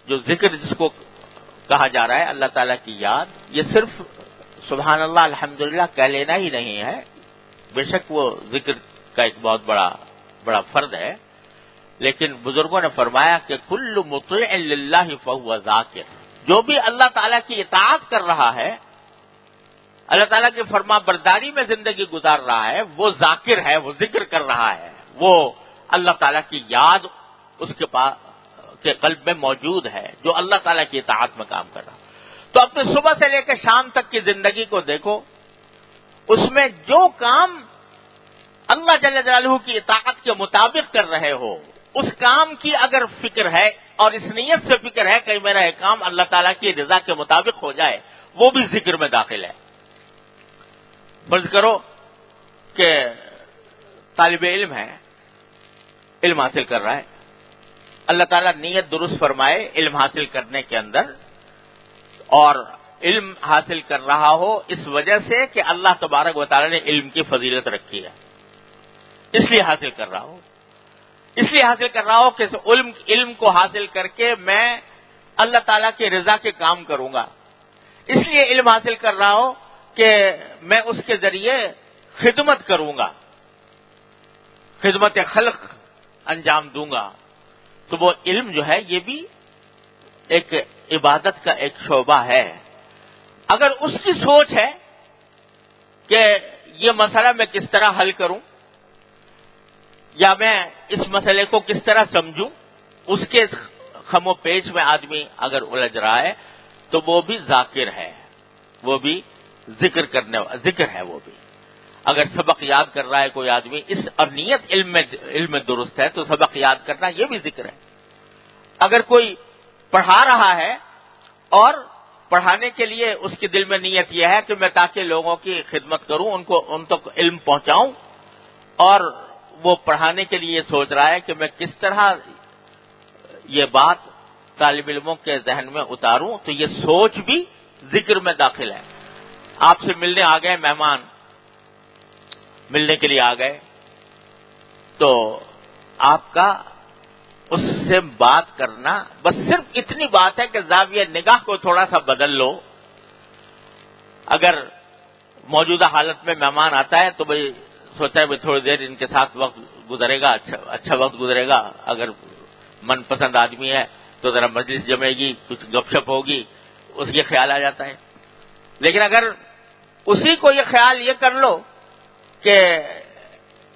جو ذکر جس کو کہا جا رہا ہے اللہ تعالیٰ کی یاد، یہ صرف سبحان اللہ الحمدللہ کہہ لینا ہی نہیں ہے، بے شک وہ ذکر کا ایک بہت بڑا فرد ہے، لیکن بزرگوں نے فرمایا کہ کل مطیع للہ فہو ذاکر، جو بھی اللہ تعالیٰ کی اطاعت کر رہا ہے، اللہ تعالیٰ کی فرما برداری میں زندگی گزار رہا ہے، وہ ذاکر ہے، وہ ذکر کر رہا ہے، وہ اللہ تعالیٰ کی یاد اس کے پاس کے قلب میں موجود ہے، جو اللہ تعالیٰ کی اطاعت میں کام کر رہا ہے۔ تو اپنے صبح سے لے کے شام تک کی زندگی کو دیکھو، اس میں جو کام اللہ جل جلالہ کی اطاعت کے مطابق کر رہے ہو، اس کام کی اگر فکر ہے اور اس نیت سے فکر ہے کہ میرا یہ کام اللہ تعالیٰ کی رضا کے مطابق ہو جائے، وہ بھی ذکر میں داخل ہے۔ فرض کرو کہ طالب علم ہے، علم حاصل کر رہا ہے، اللہ تعالیٰ نیت درست فرمائے علم حاصل کرنے کے اندر، اور علم حاصل کر رہا ہو اس وجہ سے کہ اللہ تبارک و تعالیٰ نے علم کی فضیلت رکھی ہے، اس لیے حاصل کر رہا ہو، اس لیے حاصل کر رہا ہو کہ علم کو حاصل کر کے میں اللہ تعالیٰ کی رضا کے کام کروں گا، اس لیے علم حاصل کر رہا ہو کہ میں اس کے ذریعے خدمت کروں گا، خدمت خلق انجام دوں گا، تو وہ علم جو ہے یہ بھی ایک عبادت کا ایک شعبہ ہے۔ اگر اس کی سوچ ہے کہ یہ مسئلہ میں کس طرح حل کروں یا میں اس مسئلے کو کس طرح سمجھوں، اس کے خم و پیچ میں آدمی اگر الجھ رہا ہے تو وہ بھی ذاکر ہے، وہ بھی ذکر ہے۔ وہ بھی اگر سبق یاد کر رہا ہے کوئی آدمی اور نیت علم میں درست ہے تو سبق یاد کرنا یہ بھی ذکر ہے۔ اگر کوئی پڑھا رہا ہے اور پڑھانے کے لیے اس کے دل میں نیت یہ ہے کہ میں تاکہ لوگوں کی خدمت کروں، ان تک علم پہنچاؤں، اور وہ پڑھانے کے لیے سوچ رہا ہے کہ میں کس طرح یہ بات طالب علموں کے ذہن میں اتاروں، تو یہ سوچ بھی ذکر میں داخل ہے۔ آپ سے ملنے آ گئے مہمان، ملنے کے لیے آ گئے، تو آپ کا اس سے بات کرنا بس صرف اتنی بات ہے کہ زاویہ نگاہ کو تھوڑا سا بدل لو۔ اگر موجودہ حالت میں مہمان آتا ہے تو بھائی سوچا ہے تھوڑی دیر ان کے ساتھ وقت گزرے گا، اچھا وقت گزرے گا، اگر من پسند آدمی ہے تو ذرا مجلس جمے گی، کچھ گپ شپ ہوگی، اس یہ خیال آ جاتا ہے۔ لیکن اگر اسی کو یہ خیال یہ کر لو کہ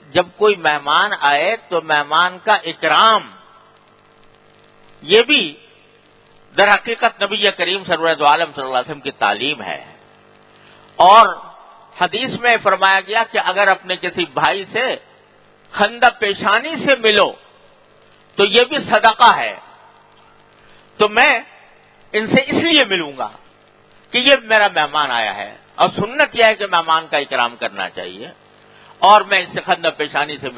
جب کوئی مہمان آئے تو مہمان کا اکرام، یہ بھی در حقیقت نبی کریم سرور دو عالم صلی اللہ علیہ وسلم کی تعلیم ہے، اور حدیث میں فرمایا گیا کہ اگر اپنے کسی بھائی سے خندہ پیشانی سے ملو تو یہ بھی صدقہ ہے، تو میں ان سے اس لیے ملوں گا کہ یہ میرا مہمان آیا ہے، اور سنت یہ ہے کہ مہمان کا اکرام کرنا چاہیے، اور میں اس سے خندہ پیشانی سے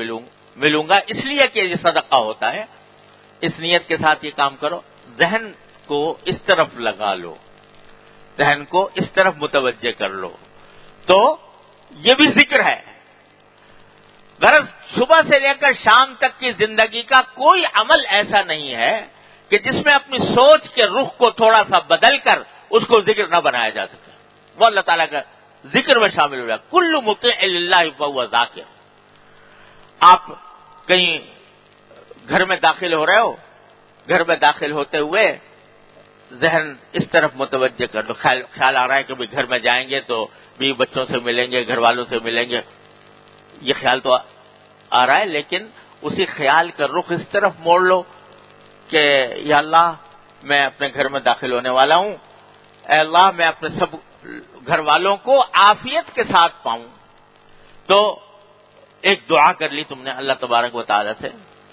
ملوں گا اس لیے کہ یہ صدقہ ہوتا ہے۔ اس نیت کے ساتھ یہ کام کرو، ذہن کو اس طرف لگا لو، ذہن کو اس طرف متوجہ کر لو، تو یہ بھی ذکر ہے۔ غرض صبح سے لے کر شام تک کی زندگی کا کوئی عمل ایسا نہیں ہے کہ جس میں اپنی سوچ کے رخ کو تھوڑا سا بدل کر اس کو ذکر نہ بنایا جا سکے، وہ اللہ تعالیٰ کا ذکر میں شامل ہو جائے۔ کل مطیع للہ فہو ذاکر۔ آپ کہیں گھر میں داخل ہو رہے ہو، گھر میں داخل ہوتے ہوئے ذہن اس طرف متوجہ کر دو، خیال آ رہا ہے کہ بھی گھر میں جائیں گے تو بیوی بچوں سے ملیں گے، گھر والوں سے ملیں گے، یہ خیال تو آ رہا ہے، لیکن اسی خیال کا رخ اس طرف موڑ لو کہ یا اللہ میں اپنے گھر میں داخل ہونے والا ہوں، اے اللہ میں اپنے سب گھر والوں کو عافیت کے ساتھ پاؤں۔ تو ایک دعا کر لی تم نے اللہ تبارک و تعالی سے،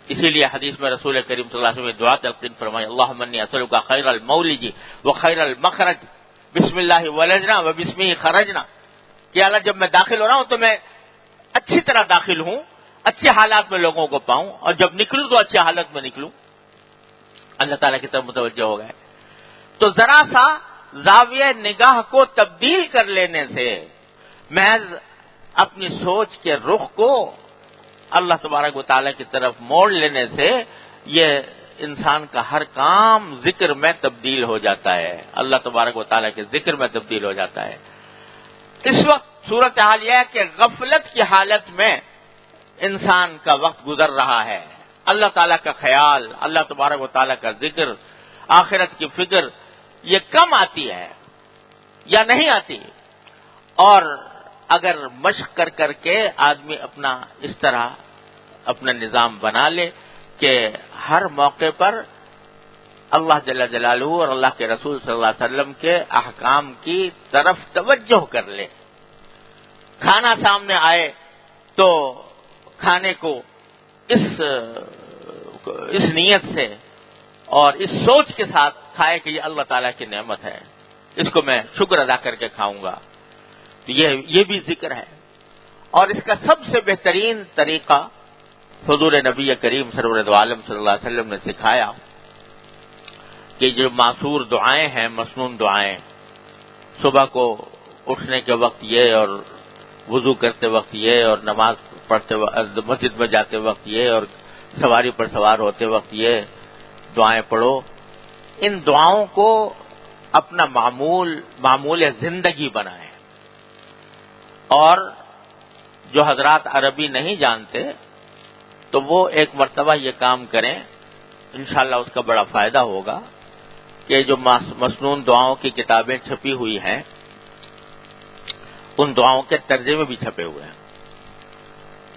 اسی لیے حدیث میں رسول کریم صلی اللہ علیہ وسلم نے دعا تلقین فرمائی، اللہم انی اسألک خیر المولج و خیر المخرج، بسم اللہ ولجنا و بسمہ خرجنا، کہ اللہ جب میں داخل ہو رہا ہوں تو میں اچھی طرح داخل ہوں، اچھے حالات میں لوگوں کو پاؤں، اور جب نکلوں تو اچھے حالت میں نکلوں۔ اللہ تعالیٰ کی طرف متوجہ ہو گئے تو ذرا سا زاویہ نگاہ کو تبدیل کر لینے سے، محض اپنی سوچ کے رخ کو اللہ تبارک و تعالیٰ کی طرف موڑ لینے سے یہ انسان کا ہر کام ذکر میں تبدیل ہو جاتا ہے، اللہ تبارک و تعالیٰ کے ذکر میں تبدیل ہو جاتا ہے۔ اس وقت صورتحال یہ ہے کہ غفلت کی حالت میں انسان کا وقت گزر رہا ہے، اللہ تعالیٰ کا خیال، اللہ تبارک و تعالیٰ کا ذکر، آخرت کی فکر یہ کم آتی ہے یا نہیں آتی۔ اور اگر مشق کر کر کے آدمی اپنا اس طرح اپنا نظام بنا لے کہ ہر موقع پر اللہ جل جلالہ اور اللہ کے رسول صلی اللہ علیہ وسلم کے احکام کی طرف توجہ کر لے، کھانا سامنے آئے تو کھانے کو اس نیت سے اور اس سوچ کے ساتھ کھائے کہ یہ اللہ تعالیٰ کی نعمت ہے، اس کو میں شکر ادا کر کے کھاؤں گا، تو یہ بھی ذکر ہے۔ اور اس کا سب سے بہترین طریقہ حضور نبی کریم سرور عالم صلی اللہ علیہ وسلم نے سکھایا کہ جو معصور دعائیں ہیں، مسنون دعائیں، صبح کو اٹھنے کے وقت یہ، اور وضو کرتے وقت یہ، اور نماز پڑھتے وقت مسجد میں جاتے وقت یہ، اور سواری پر سوار ہوتے وقت یہ دعائیں پڑھو، ان دعاؤں کو اپنا معمول زندگی بنائیں۔ اور جو حضرات عربی نہیں جانتے تو وہ ایک مرتبہ یہ کام کریں، انشاءاللہ اس کا بڑا فائدہ ہوگا کہ جو مسنون دعاؤں کی کتابیں چھپی ہوئی ہیں ان دعاؤں کے ترجمے بھی چھپے ہوئے ہیں،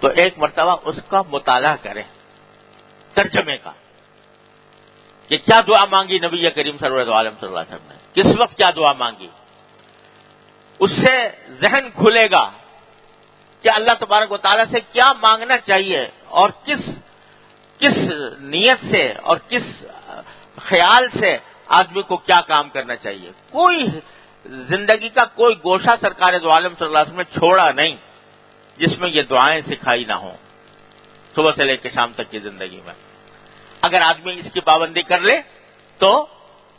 تو ایک مرتبہ اس کا مطالعہ کریں ترجمے کا کہ کیا دعا مانگی نبی کریم صلی اللہ علیہ وسلم نے، کس وقت کیا دعا مانگی، اس سے ذہن کھلے گا کہ اللہ تبارک و تعالیٰ سے کیا مانگنا چاہیے اور کس نیت سے اور کس خیال سے آدمی کو کیا کام کرنا چاہیے۔ کوئی زندگی کا کوئی گوشہ سرکار دو عالم صلی اللہ علیہ وسلم نے چھوڑا نہیں جس میں یہ دعائیں سکھائی نہ ہوں، صبح سے لے کے شام تک کی زندگی میں۔ اگر آدمی اس کی پابندی کر لے تو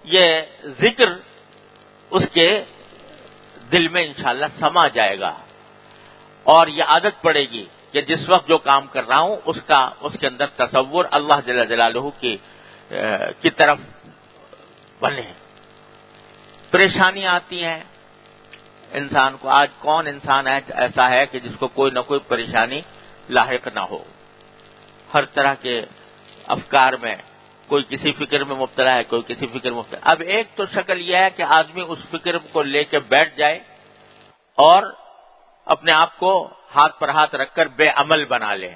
یہ ذکر اس کے دل میں انشاءاللہ سما جائے گا، اور یہ عادت پڑے گی کہ جس وقت جو کام کر رہا ہوں اس کے اندر تصور اللہ جل جلالہ کی طرف بنے۔ پریشانیاں آتی ہیں انسان کو، آج کون انسان ایسا ہے کہ جس کو کوئی نہ کوئی پریشانی لاحق نہ ہو، ہر طرح کے افکار میں، کوئی کسی فکر میں مبتلا ہے، کوئی کسی فکر میں مبتلا ہے۔ اب ایک تو شکل یہ ہے کہ آدمی اس فکر کو لے کے بیٹھ جائے اور اپنے آپ کو ہاتھ پر ہاتھ رکھ کر بے عمل بنا لے،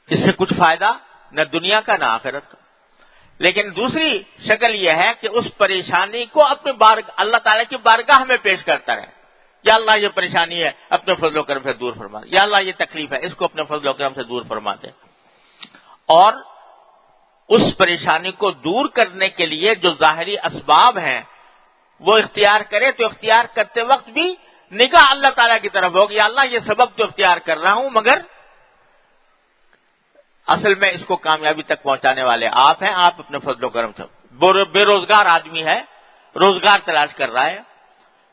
اس سے کچھ فائدہ نہ دنیا کا نہ آخرت کا۔ لیکن دوسری شکل یہ ہے کہ اس پریشانی کو اپنے اللہ تعالیٰ کی بارگاہ میں پیش کرتا رہے، یا اللہ یہ پریشانی ہے اپنے فضل و کرم سے دور فرما دے، یا اللہ یہ تکلیف ہے اس کو اپنے فضل و کرم سے دور فرما دے، اور اس پریشانی کو دور کرنے کے لیے جو ظاہری اسباب ہیں وہ اختیار کرے، تو اختیار کرتے وقت بھی نگاہ اللہ تعالیٰ کی طرف ہوگی، یا اللہ یہ سبب تو اختیار کر رہا ہوں مگر اصل میں اس کو کامیابی تک پہنچانے والے آپ ہیں، آپ اپنے فضل و کرم سے۔ بے روزگار آدمی ہے، روزگار تلاش کر رہا ہے،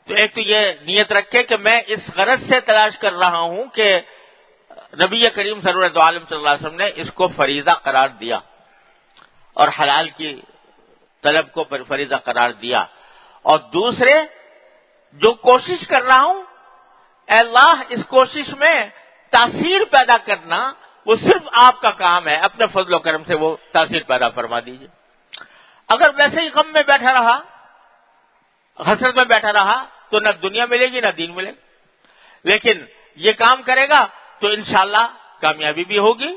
تو ایک تو یہ نیت رکھے کہ میں اس غرض سے تلاش کر رہا ہوں کہ نبی کریم سرور عالم صلی اللہ علیہ وسلم نے اس کو فریضہ قرار دیا اور حلال کی طلب کو فریضہ قرار دیا، اور دوسرے جو کوشش کر رہا ہوں اے اللہ اس کوشش میں تاثیر پیدا کرنا وہ صرف آپ کا کام ہے، اپنے فضل و کرم سے وہ تاثیر پیدا فرما دیجیے۔ اگر ویسے ہی غم میں بیٹھا رہا، حسرت میں بیٹھا رہا تو نہ دنیا ملے گی نہ دین ملے گا، لیکن یہ کام کرے گا تو انشاءاللہ کامیابی بھی ہوگی،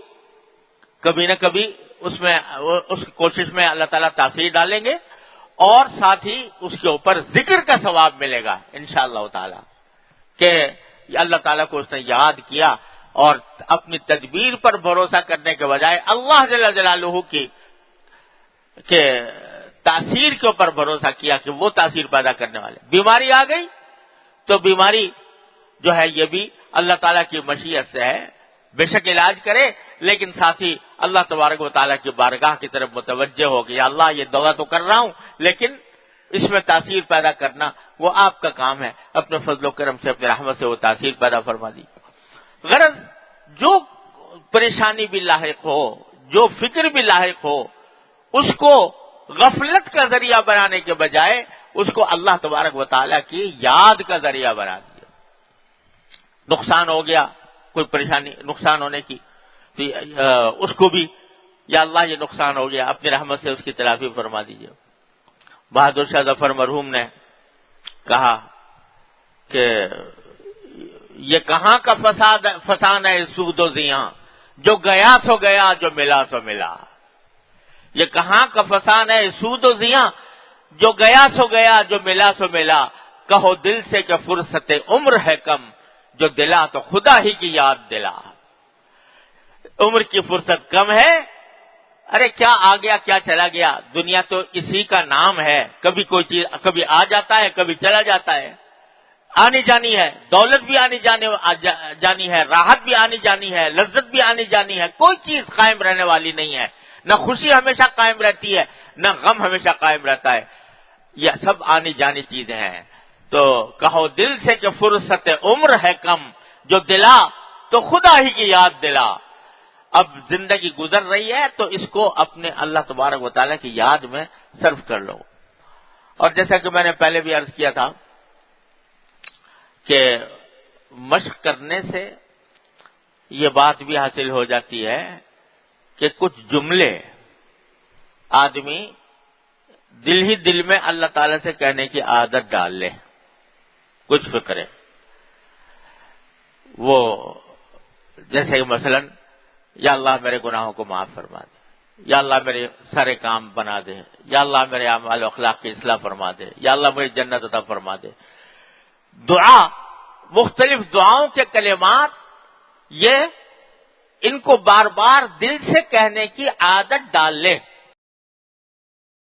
کبھی نہ کبھی اس کوشش میں اللہ تعالیٰ تاثیر ڈالیں گے، اور ساتھ ہی اس کے اوپر ذکر کا ثواب ملے گا انشاءاللہ تعالیٰ کہ اللہ تعالیٰ کو اس نے یاد کیا اور اپنی تدبیر پر بھروسہ کرنے کے بجائے اللہ جل جلالہ کی کہ تاثیر کے اوپر بھروسہ کیا کہ وہ تاثیر پیدا کرنے والے۔ بیماری آ گئی تو بیماری جو ہے یہ بھی اللہ تعالیٰ کی مشیت سے ہے، بے شک علاج کرے، لیکن ساتھ ہی اللہ تبارک و تعالیٰ کی بارگاہ کی طرف متوجہ ہو کہ یا اللہ یہ دوا تو کر رہا ہوں لیکن اس میں تاثیر پیدا کرنا وہ آپ کا کام ہے، اپنے فضل و کرم سے اپنے رحمت سے وہ تاثیر پیدا فرما دی۔ غرض جو پریشانی بھی لاحق ہو، جو فکر بھی لاحق ہو اس کو غفلت کا ذریعہ بنانے کے بجائے اس کو اللہ تبارک و تعالیٰ کی یاد کا ذریعہ بنا دیا. نقصان ہو گیا، کوئی پریشانی نقصان ہونے کی، تو اس کو بھی یا اللہ یہ نقصان ہو گیا، اپنی رحمت سے اس کی تلافی فرما دیجیے. بہادر شاہ ظفر مرحوم نے کہا کہ یہ کہاں کا فسان ہے سود و زیاں، جو گیا سو گیا، جو ملا سو ملا. یہ کہاں کا فسان ہے سود و زیاں، جو گیا سو گیا، جو ملا سو ملا. کہو دل سے کہ فرصت عمر ہے کم، جو دلا تو خدا ہی کی یاد دلا. عمر کی فرصت کم ہے، ارے کیا آ گیا کیا چلا گیا، دنیا تو اسی کا نام ہے. کبھی کوئی چیز کبھی آ جاتا ہے، کبھی چلا جاتا ہے. آنی جانی ہے، دولت بھی آنی جانی ہے، راحت بھی آنی جانی ہے، لذت بھی آنی جانی ہے. کوئی چیز قائم رہنے والی نہیں ہے. نہ خوشی ہمیشہ قائم رہتی ہے، نہ غم ہمیشہ قائم رہتا ہے. یہ سب آنی جانی چیزیں ہیں. تو کہو دل سے کہ فرصت عمر ہے کم، جو دلا تو خدا ہی کی یاد دلا. اب زندگی گزر رہی ہے تو اس کو اپنے اللہ تبارک و تعالیٰ کی یاد میں صرف کر لو. اور جیسا کہ میں نے پہلے بھی عرض کیا تھا کہ مشق کرنے سے یہ بات بھی حاصل ہو جاتی ہے کہ کچھ جملے آدمی دل ہی دل میں اللہ تعالیٰ سے کہنے کی عادت ڈال لے. کچھ فکرے وہ جیسے کہ مثلا یا اللہ میرے گناہوں کو معاف فرما دے، یا اللہ میرے سارے کام بنا دے، یا اللہ میرے اعمال و اخلاق کی اصلاح فرما دے، یا اللہ مجھے جنت عطا فرما دے. دعا، مختلف دعاؤں کے کلمات، یہ ان کو بار بار دل سے کہنے کی عادت ڈال لے.